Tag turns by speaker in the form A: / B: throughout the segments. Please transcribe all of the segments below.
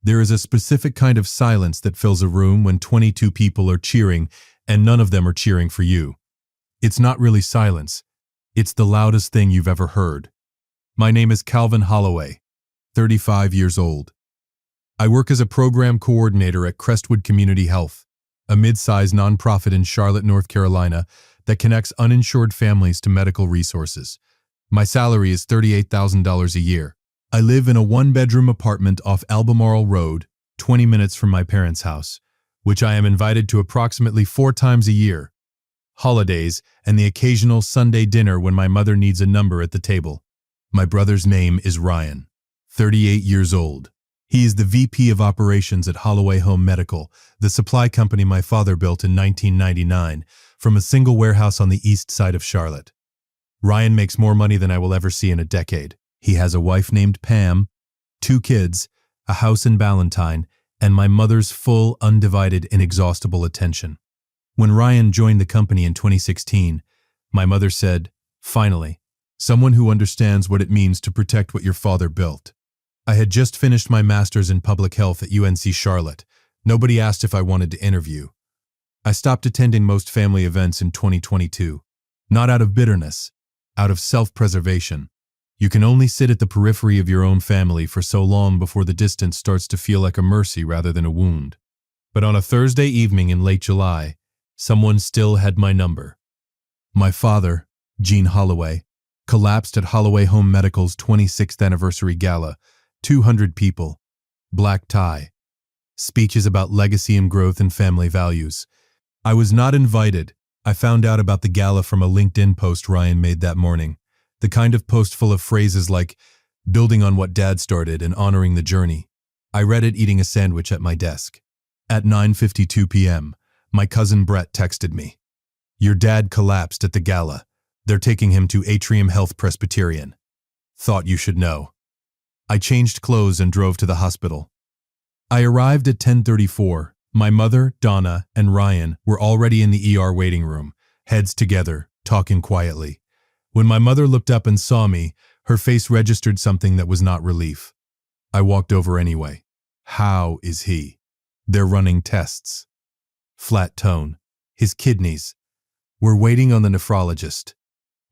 A: There is a specific kind of silence that fills a room when 22 people are cheering and none of them are cheering for you. It's not really silence. It's the loudest thing you've ever heard. My name is Calvin Holloway, 35 years old. I work as a program coordinator at Crestwood Community Health, a mid-sized nonprofit in Charlotte, North Carolina that connects uninsured families to medical resources. My salary is $38,000 a year. I live in a one-bedroom apartment off Albemarle Road, 20 minutes from my parents' house, which I am invited to approximately 4 times a year, holidays, and the occasional Sunday dinner when my mother needs a number at the table. My brother's name is Ryan, 38 years old. He is the VP of Operations at Holloway Home Medical, the supply company my father built in 1999 from a single warehouse on the east side of Charlotte. Ryan makes more money than I will ever see in a decade. He has a wife named Pam, 2 kids, a house in Ballantyne, and my mother's full, undivided, inexhaustible attention. When Ryan joined the company in 2016, my mother said, "Finally, someone who understands what it means to protect what your father built." I had just finished my master's in public health at UNC Charlotte. Nobody asked if I wanted to interview. I stopped attending most family events in 2022. Not out of bitterness, out of self-preservation. You can only sit at the periphery of your own family for so long before the distance starts to feel like a mercy rather than a wound. But on a Thursday evening in late July, someone still had my number. My father, Gene Holloway, collapsed at Holloway Home Medical's 26th anniversary gala. 200 people, black tie, speeches about legacy and growth and family values. I was not invited. I found out about the gala from a LinkedIn post Ryan made that morning, the kind of post full of phrases like building on what Dad started and honoring the journey. I read it eating a sandwich at my desk. At 9:52 p.m., my cousin Brett texted me, "Your dad collapsed at the gala. They're taking him to Atrium Health Presbyterian. Thought you should know." I changed clothes and drove to the hospital. I arrived at 10:34. My mother, Donna, and Ryan were already in the ER waiting room, heads together, talking quietly. When my mother looked up and saw me, her face registered something that was not relief. I walked over anyway. "How is he?" "They're running tests." Flat tone. "His kidneys." "We're waiting on the nephrologist."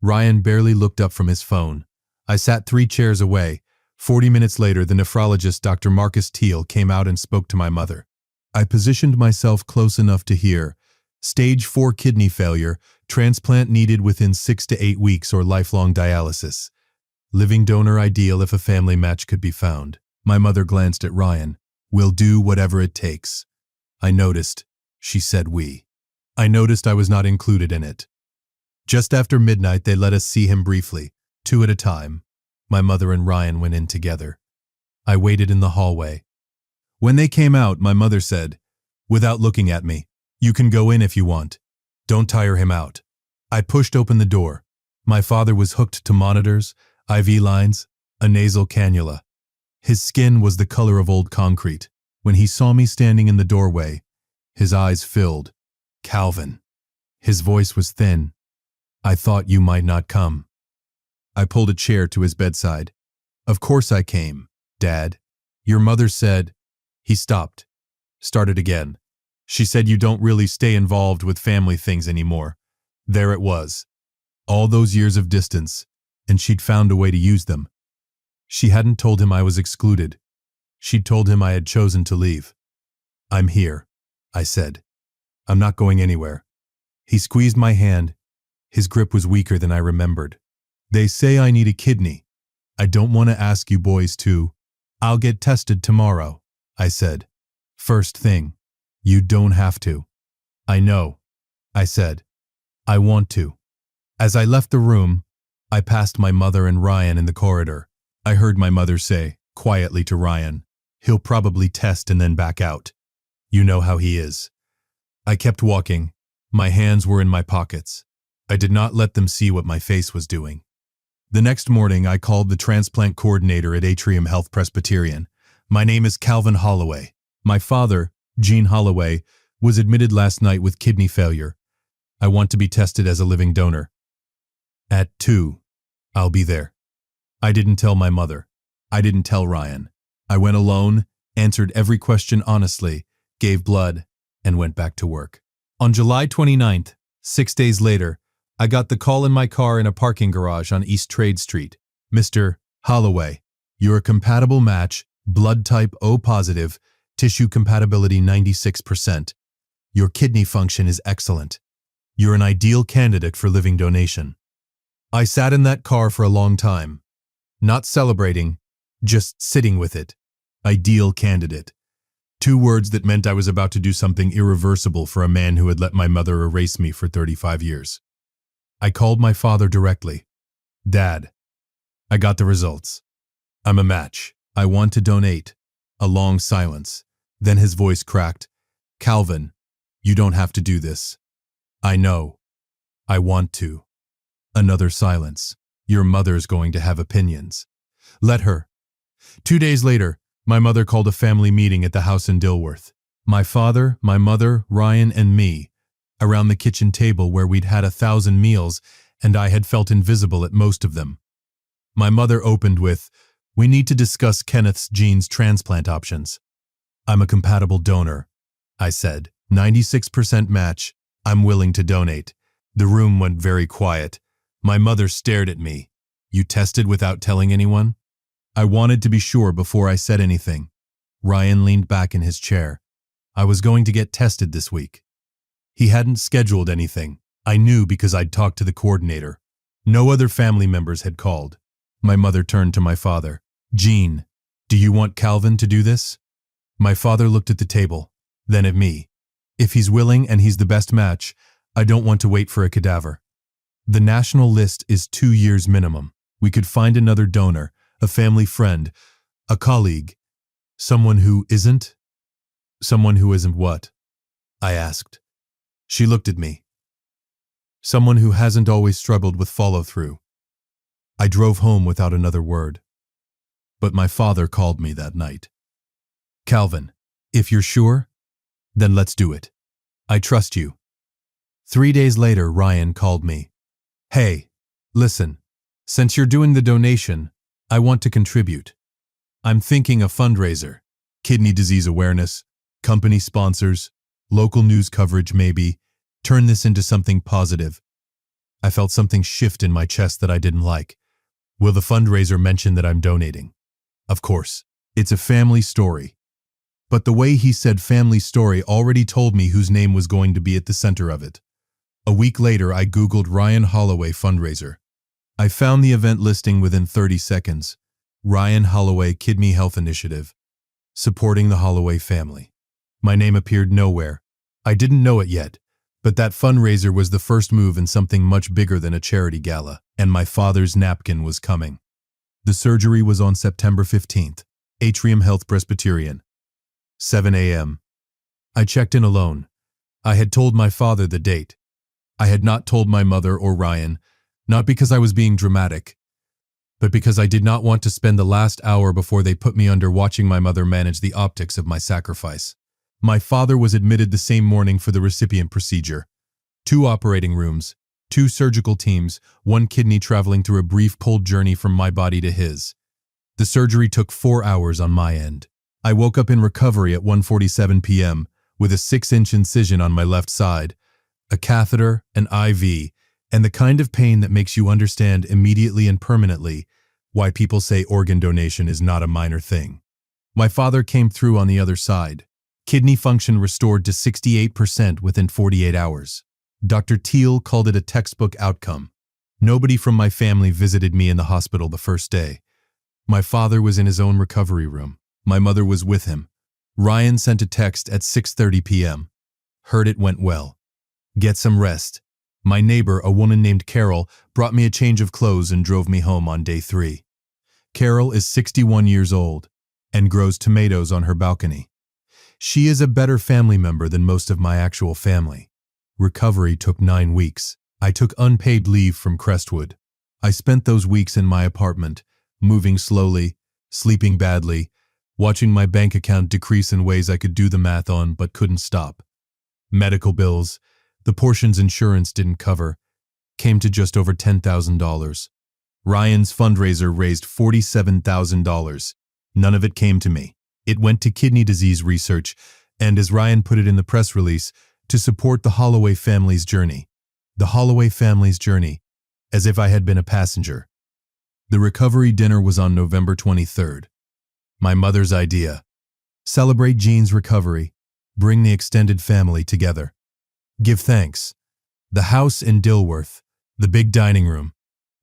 A: Ryan barely looked up from his phone. I sat 3 chairs away. 40 minutes later, the nephrologist, Dr. Marcus Teal, came out and spoke to my mother. I positioned myself close enough to hear, "Stage 4 kidney failure, transplant needed within 6 to 8 weeks or lifelong dialysis. Living donor ideal if a family match could be found." My mother glanced at Ryan. "We'll do whatever it takes." I noticed. She said we. I noticed I was not included in it. Just after midnight, they let us see him briefly, 2 at a time. My mother and Ryan went in together. I waited in the hallway. When they came out, my mother said, without looking at me, "You can go in if you want. Don't tire him out." I pushed open the door. My father was hooked to monitors, IV lines, a nasal cannula. His skin was the color of old concrete. When he saw me standing in the doorway, his eyes filled. "Calvin." His voice was thin. "I thought you might not come." I pulled a chair to his bedside. "Of course I came, Dad. Your mother said—" He stopped. Started again. "She said you don't really stay involved with family things anymore." There it was. All those years of distance, and she'd found a way to use them. She hadn't told him I was excluded. She'd told him I had chosen to leave. "I'm here," I said. "I'm not going anywhere." He squeezed my hand. His grip was weaker than I remembered. "They say I need a kidney. I don't want to ask you boys to." "I'll get tested tomorrow," I said. "First thing." "You don't have to." "I know," I said. "I want to." As I left the room, I passed my mother and Ryan in the corridor. I heard my mother say, quietly to Ryan, "He'll probably test and then back out. You know how he is." I kept walking. My hands were in my pockets. I did not let them see what my face was doing. The next morning, I called the transplant coordinator at Atrium Health Presbyterian. "My name is Calvin Holloway. My father, Gene Holloway, was admitted last night with kidney failure. I want to be tested as a living donor. At 2, I'll be there." I didn't tell my mother. I didn't tell Ryan. I went alone, answered every question honestly, gave blood, and went back to work. On July 29th, 6 days later, I got the call in my car in a parking garage on East Trade Street. Mr. Holloway, you're a compatible match, blood type O positive, tissue compatibility 96%. Your kidney function is excellent. You're an ideal candidate for living donation. I sat in that car for a long time, not celebrating, just sitting with it. Ideal candidate. 2 words that meant I was about to do something irreversible for a man who had let my mother erase me for 35 years. I called my father directly. Dad, I got the results. I'm a match. I want to donate. A long silence. Then his voice cracked. Calvin, you don't have to do this. I know. I want to. Another silence. Your mother's going to have opinions. Let her. 2 days later, my mother called a family meeting at the house in Dilworth. My father, my mother, Ryan, and me, around the kitchen table where we'd had 1,000 meals and I had felt invisible at most of them. My mother opened with, "We need to discuss Kenneth's genes transplant options." "I'm a compatible donor," I said. 96% match. I'm willing to donate. The room went very quiet. My mother stared at me. "You tested without telling anyone?" I wanted to be sure before I said anything. Ryan leaned back in his chair. I was going to get tested this week. He hadn't scheduled anything. I knew because I'd talked to the coordinator. No other family members had called. My mother turned to my father. "Gene, do you want Calvin to do this?" My father looked at the table, then at me. "If he's willing and he's the best match, I don't want to wait for a cadaver. The national list is 2 years minimum. We could find another donor, a family friend, a colleague, someone who isn't." "Someone who isn't what?" I asked. She looked at me. "Someone who hasn't always struggled with follow-through." I drove home without another word. But my father called me that night. "Calvin, if you're sure, then let's do it. I trust you." 3 days later, Ryan called me. "Hey, listen, since you're doing the donation, I want to contribute. I'm thinking a fundraiser, kidney disease awareness, company sponsors, local news coverage maybe, turn this into something positive." I felt something shift in my chest that I didn't like. Will the fundraiser mention that I'm donating? Of course, it's a family story. But the way he said family story already told me whose name was going to be at the center of it. A week later, I Googled Ryan Holloway fundraiser. I found the event listing within 30 seconds. Ryan Holloway Kidney Health Initiative, supporting the Holloway family. My name appeared nowhere. I didn't know it yet, but that fundraiser was the first move in something much bigger than a charity gala, and my father's napkin was coming. The surgery was on September 15th, Atrium Health Presbyterian, 7 a.m. I checked in alone. I had told my father the date. I had not told my mother or Ryan, not because I was being dramatic, but because I did not want to spend the last hour before they put me under watching my mother manage the optics of my sacrifice. My father was admitted the same morning for the recipient procedure. 2 operating rooms, 2 surgical teams, 1 kidney traveling through a brief cold journey from my body to his. The surgery took 4 hours on my end. I woke up in recovery at 1:47 p.m. with a 6-inch incision on my left side, a catheter, an IV, and the kind of pain that makes you understand immediately and permanently why people say organ donation is not a minor thing. My father came through on the other side. Kidney function restored to 68% within 48 hours. Dr. Teal called it a textbook outcome. Nobody from my family visited me in the hospital the first day. My father was in his own recovery room. My mother was with him. Ryan sent a text at 6:30 p.m. Heard it went well. Get some rest. My neighbor, a woman named Carol, brought me a change of clothes and drove me home on day 3. Carol is 61 years old and grows tomatoes on her balcony. She is a better family member than most of my actual family. Recovery took 9 weeks. I took unpaid leave from Crestwood. I spent those weeks in my apartment, moving slowly, sleeping badly, watching my bank account decrease in ways I could do the math on but couldn't stop. Medical bills, the portions insurance didn't cover, came to just over $10,000. Ryan's fundraiser raised $47,000. None of it came to me. It went to kidney disease research, and as Ryan put it in the press release, to support the Holloway family's journey. The Holloway family's journey, as if I had been a passenger. The recovery dinner was on November 23rd. My mother's idea. Celebrate Jean's recovery. Bring the extended family together. Give thanks. The house in Dilworth. The big dining room.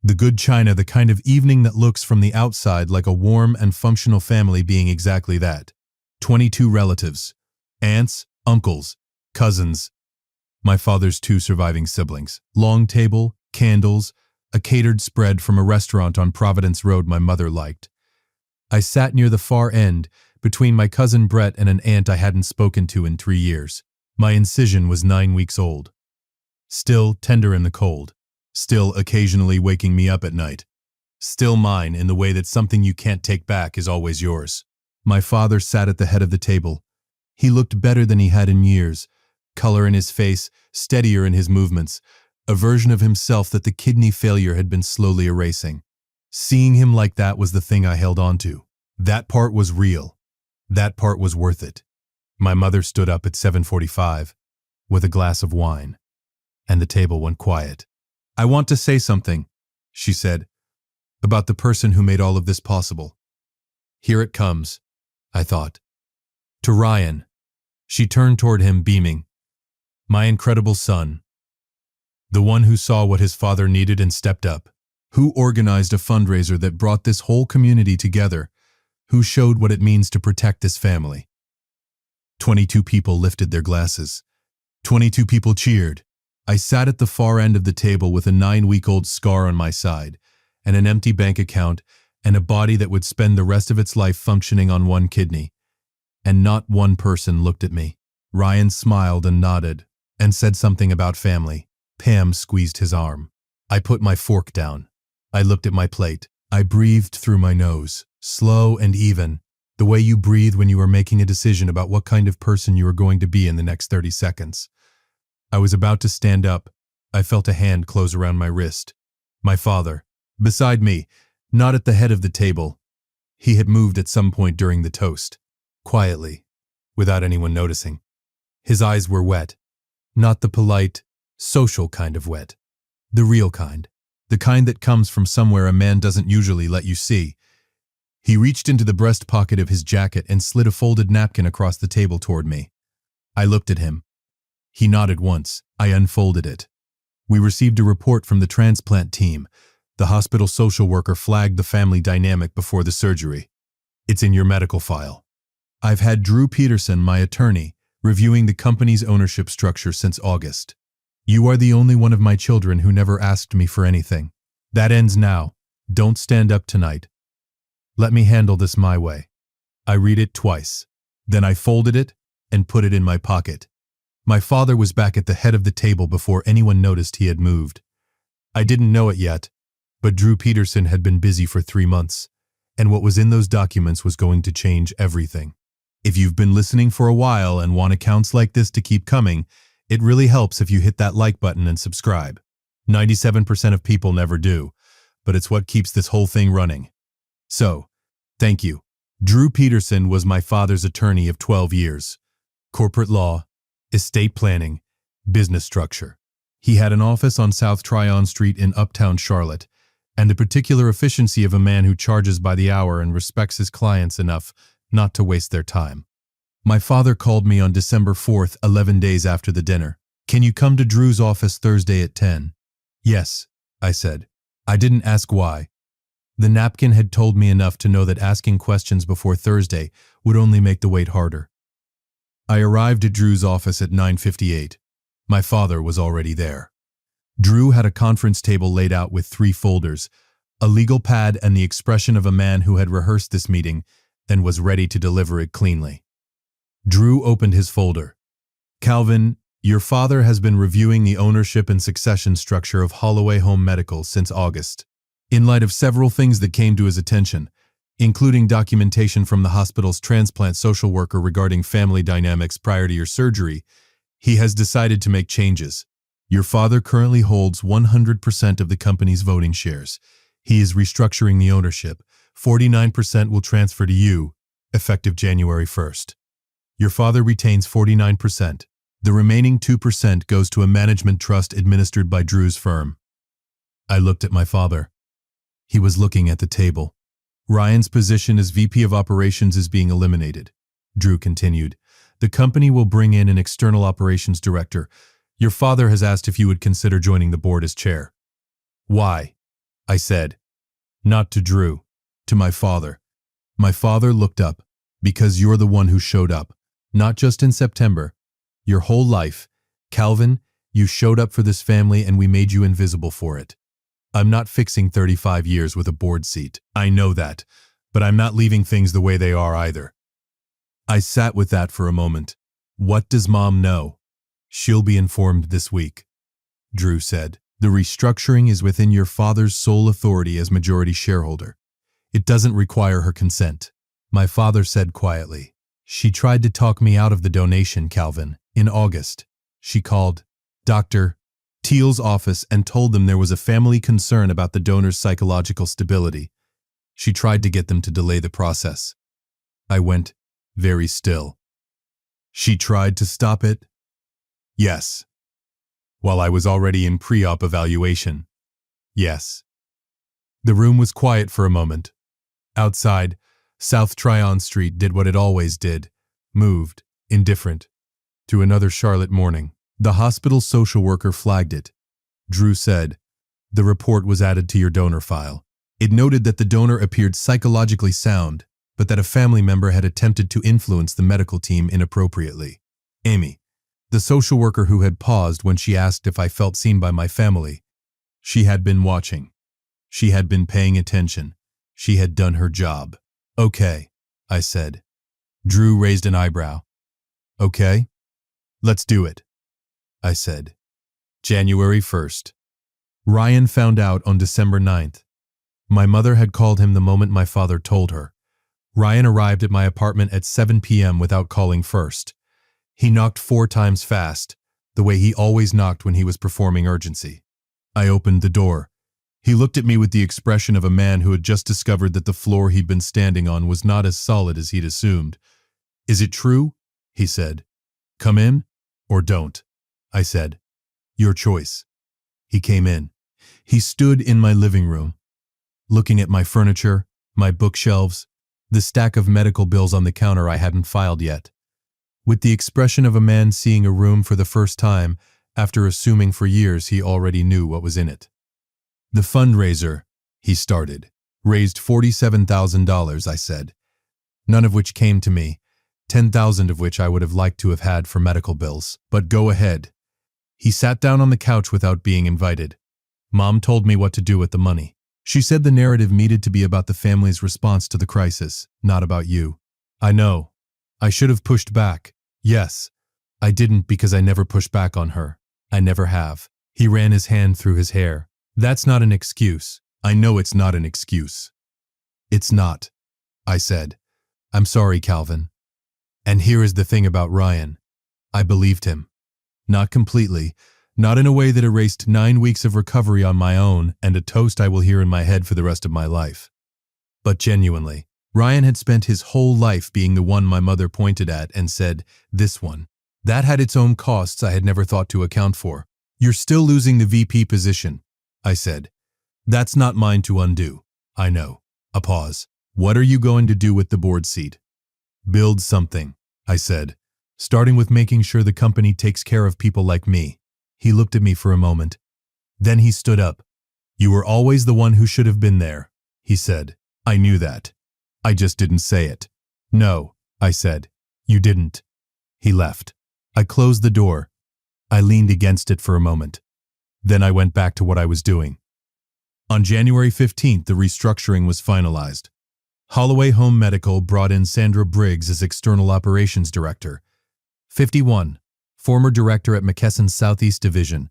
A: The good china, the kind of evening that looks from the outside like a warm and functional family being exactly that. 22 relatives. Aunts, uncles, cousins. My father's 2 surviving siblings. Long table, candles, a catered spread from a restaurant on Providence Road my mother liked. I sat near the far end, between my cousin Brett and an aunt I hadn't spoken to in 3 years. My incision was 9 weeks old. Still tender in the cold. Still occasionally waking me up at night. Still mine in the way that something you can't take back is always yours. My father sat at the head of the table. He looked better than he had in years. Color in his face, steadier in his movements. A version of himself that the kidney failure had been slowly erasing. Seeing him like that was the thing I held on to. That part was real. That part was worth it. My mother stood up at 7:45 with a glass of wine, and the table went quiet. "I want to say something," she said, "about the person who made all of this possible." Here it comes, I thought. To Ryan. She turned toward him, beaming. My incredible son. The one who saw what his father needed and stepped up. Who organized a fundraiser that brought this whole community together. Who showed what it means to protect this family. 22 people lifted their glasses. 22 people cheered. I sat at the far end of the table with a 9-week-old scar on my side, and an empty bank account, and a body that would spend the rest of its life functioning on one kidney. And not one person looked at me. Ryan smiled and nodded, and said something about family. Pam squeezed his arm. I put my fork down. I looked at my plate. I breathed through my nose, slow and even, the way you breathe when you are making a decision about what kind of person you are going to be in the next 30 seconds. I was about to stand up. I felt a hand close around my wrist. My father, beside me, not at the head of the table. He had moved at some point during the toast, quietly, without anyone noticing. His eyes were wet, not the polite, social kind of wet, the real kind, the kind that comes from somewhere a man doesn't usually let you see. He reached into the breast pocket of his jacket and slid a folded napkin across the table toward me. I looked at him. He nodded once. I unfolded it. We received a report from the transplant team. The hospital social worker flagged the family dynamic before the surgery. It's in your medical file. I've had Drew Peterson, my attorney, reviewing the company's ownership structure since August. You are the only one of my children who never asked me for anything. That ends now. Don't stand up tonight. Let me handle this my way. I read it twice. Then I folded it and put it in my pocket. My father was back at the head of the table before anyone noticed he had moved. I didn't know it yet, but Drew Peterson had been busy for 3 months, and what was in those documents was going to change everything. If you've been listening for a while and want accounts like this to keep coming, it really helps if you hit that like button and subscribe. 97% of people never do, but it's what keeps this whole thing running. So, thank you. Drew Peterson was my father's attorney of 12 years. Corporate law, estate planning, business structure. He had an office on South Tryon Street in Uptown Charlotte, and the particular efficiency of a man who charges by the hour and respects his clients enough not to waste their time. My father called me on December 4th, 11 days after the dinner. Can you come to Drew's office Thursday at 10? Yes, I said. I didn't ask why. The napkin had told me enough to know that asking questions before Thursday would only make the wait harder. I arrived at Drew's office at 9:58. My father was already there. Drew had a conference table laid out with 3 folders, a legal pad, and the expression of a man who had rehearsed this meeting and was ready to deliver it cleanly. Drew opened his folder. Calvin, your father has been reviewing the ownership and succession structure of Holloway Home Medical since August. In light of several things that came to his attention, including documentation from the hospital's transplant social worker regarding family dynamics prior to your surgery, he has decided to make changes. Your father currently holds 100% of the company's voting shares. He is restructuring the ownership. 49% will transfer to you, effective January 1st. Your father retains 49%. The remaining 2% goes to a management trust administered by Drew's firm. I looked at my father. He was looking at the table. Ryan's position as VP of Operations is being eliminated. Drew continued. The company will bring in an external operations director. Your father has asked if you would consider joining the board as chair. Why? I said. Not to Drew, to my father. My father looked up. Because you're the one who showed up. Not just in September. Your whole life. Calvin, you showed up for this family and we made you invisible for it. I'm not fixing 35 years with a board seat. I know that, but I'm not leaving things the way they are either. I sat with that for a moment. What does Mom know? She'll be informed this week. Drew said, the restructuring is within your father's sole authority as majority shareholder. It doesn't require her consent. My father said quietly. She tried to talk me out of the donation, Calvin, in August. She called Dr. Teal's office and told them there was a family concern about the donor's psychological stability. She tried to get them to delay the process. I went very still. She tried to stop it? Yes. While I was already in pre-op evaluation. Yes. The room was quiet for a moment. Outside, South Tryon Street did what it always did, moved, indifferent, to another Charlotte morning. The hospital social worker flagged it. Drew said, the report was added to your donor file. It noted that the donor appeared psychologically sound, but that a family member had attempted to influence the medical team inappropriately. Amy, the social worker who had paused when she asked if I felt seen by my family. She had been watching. She had been paying attention. She had done her job. Okay, I said. Drew raised an eyebrow. Okay? Let's do it, I said. January 1st. Ryan found out on December 9th. My mother had called him the moment my father told her. Ryan arrived at my apartment at 7 p.m. without calling first. He knocked 4 times fast, the way he always knocked when he was performing urgency. I opened the door. He looked at me with the expression of a man who had just discovered that the floor he'd been standing on was not as solid as he'd assumed. Is it true? He said. Come in or don't, I said. Your choice. He came in. He stood in my living room, looking at my furniture, my bookshelves, the stack of medical bills on the counter I hadn't filed yet, with the expression of a man seeing a room for the first time after assuming for years he already knew what was in it. The fundraiser, he started, raised $47,000, I said, none of which came to me, 10,000 of which I would have liked to have had for medical bills, but go ahead. He sat down on the couch without being invited. Mom told me what to do with the money. She said the narrative needed to be about the family's response to the crisis, not about you. I know. I should have pushed back. Yes. I didn't because I never pushed back on her. I never have. He ran his hand through his hair. That's not an excuse. I know it's not an excuse. It's not, I said. I'm sorry, Calvin. And here is the thing about Ryan. I believed him. Not completely, not in a way that erased 9 weeks of recovery on my own and a toast I will hear in my head for the rest of my life. But genuinely, Ryan had spent his whole life being the one my mother pointed at and said, this one. That had its own costs I had never thought to account for. You're still losing the VP position, I said. That's not mine to undo. I know. A pause. What are you going to do with the board seat? Build something, I said, starting with making sure the company takes care of people like me. He looked at me for a moment. Then he stood up. You were always the one who should have been there, he said. I knew that. I just didn't say it. No, I said. You didn't. He left. I closed the door. I leaned against it for a moment. Then I went back to what I was doing. On January 15th, the restructuring was finalized. Holloway Home Medical brought in Sandra Briggs as External Operations Director. 51, former director at McKesson's Southeast Division,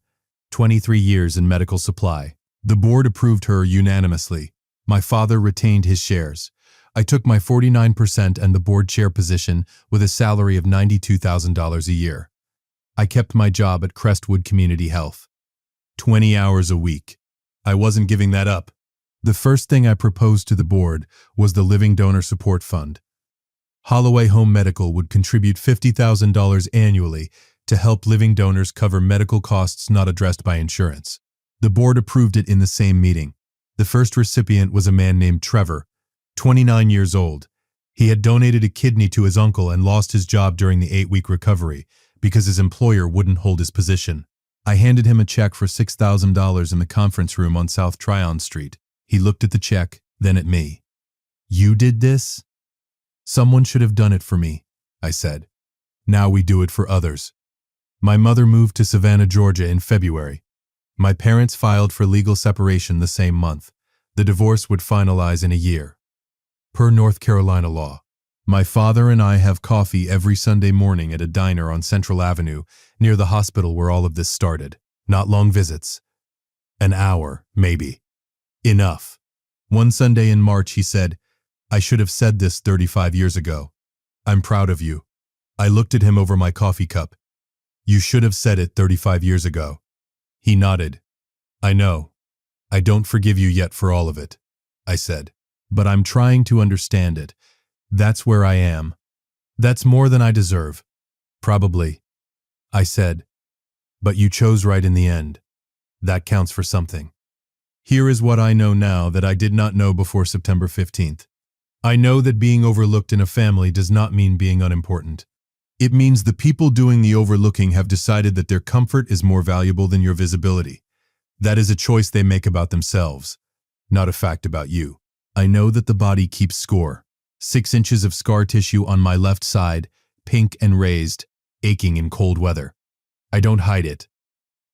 A: 23 years in medical supply. The board approved her unanimously. My father retained his shares. I took my 49% and the board chair position with a salary of $92,000 a year. I kept my job at Crestwood Community Health. 20 hours a week. I wasn't giving that up. The first thing I proposed to the board was the Living Donor Support Fund. Holloway Home Medical would contribute $50,000 annually to help living donors cover medical costs not addressed by insurance. The board approved it in the same meeting. The first recipient was a man named Trevor, 29 years old. He had donated a kidney to his uncle and lost his job during the 8-week recovery because his employer wouldn't hold his position. I handed him a check for $6,000 in the conference room on South Tryon Street. He looked at the check, then at me. "You did this?" "Someone should have done it for me," I said. "Now we do it for others." My mother moved to Savannah, Georgia in February. My parents filed for legal separation the same month. The divorce would finalize in a year. Per North Carolina law, my father and I have coffee every Sunday morning at a diner on Central Avenue near the hospital where all of this started. Not long visits. An hour, maybe. Enough. One Sunday in March he said, "I should have said this 35 years ago. I'm proud of you." I looked at him over my coffee cup. "You should have said it 35 years ago." He nodded. "I know. I don't forgive you yet for all of it," I said. "But I'm trying to understand it. That's where I am. That's more than I deserve." "Probably," I said. "But you chose right in the end. That counts for something." Here is what I know now that I did not know before September 15th. I know that being overlooked in a family does not mean being unimportant. It means the people doing the overlooking have decided that their comfort is more valuable than your visibility. That is a choice they make about themselves, not a fact about you. I know that the body keeps score. 6 inches of scar tissue on my left side, pink and raised, aching in cold weather. I don't hide it.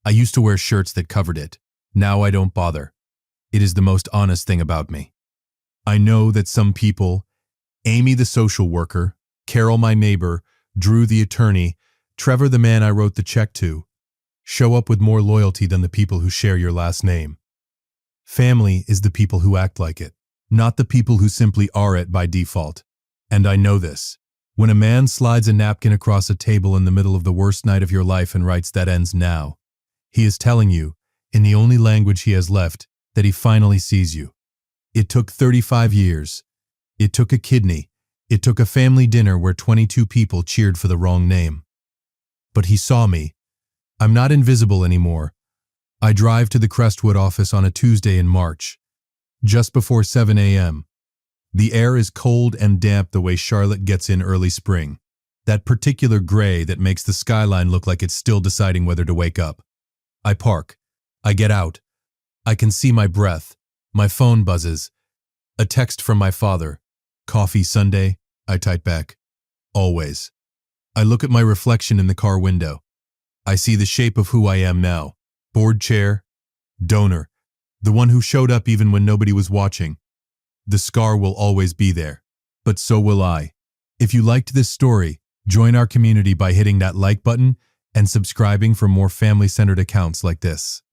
A: I used to wear shirts that covered it. Now I don't bother. It is the most honest thing about me. I know that some people, Amy the social worker, Carol my neighbor, Drew the attorney, Trevor the man I wrote the check to, show up with more loyalty than the people who share your last name. Family is the people who act like it, not the people who simply are it by default. And I know this. When a man slides a napkin across a table in the middle of the worst night of your life and writes "that ends now," he is telling you, in the only language he has left, that he finally sees you. It took 35 years. It took a kidney. It took a family dinner where 22 people cheered for the wrong name. But he saw me. I'm not invisible anymore. I drive to the Crestwood office on a Tuesday in March, just before 7 a.m. The air is cold and damp the way Charlotte gets in early spring. That particular gray that makes the skyline look like it's still deciding whether to wake up. I park. I get out. I can see my breath. My phone buzzes. A text from my father. "Coffee Sunday?" I type back. "Always." I look at my reflection in the car window. I see the shape of who I am now. Board chair. Donor. The one who showed up even when nobody was watching. The scar will always be there. But so will I. If you liked this story, join our community by hitting that like button and subscribing for more family-centered accounts like this.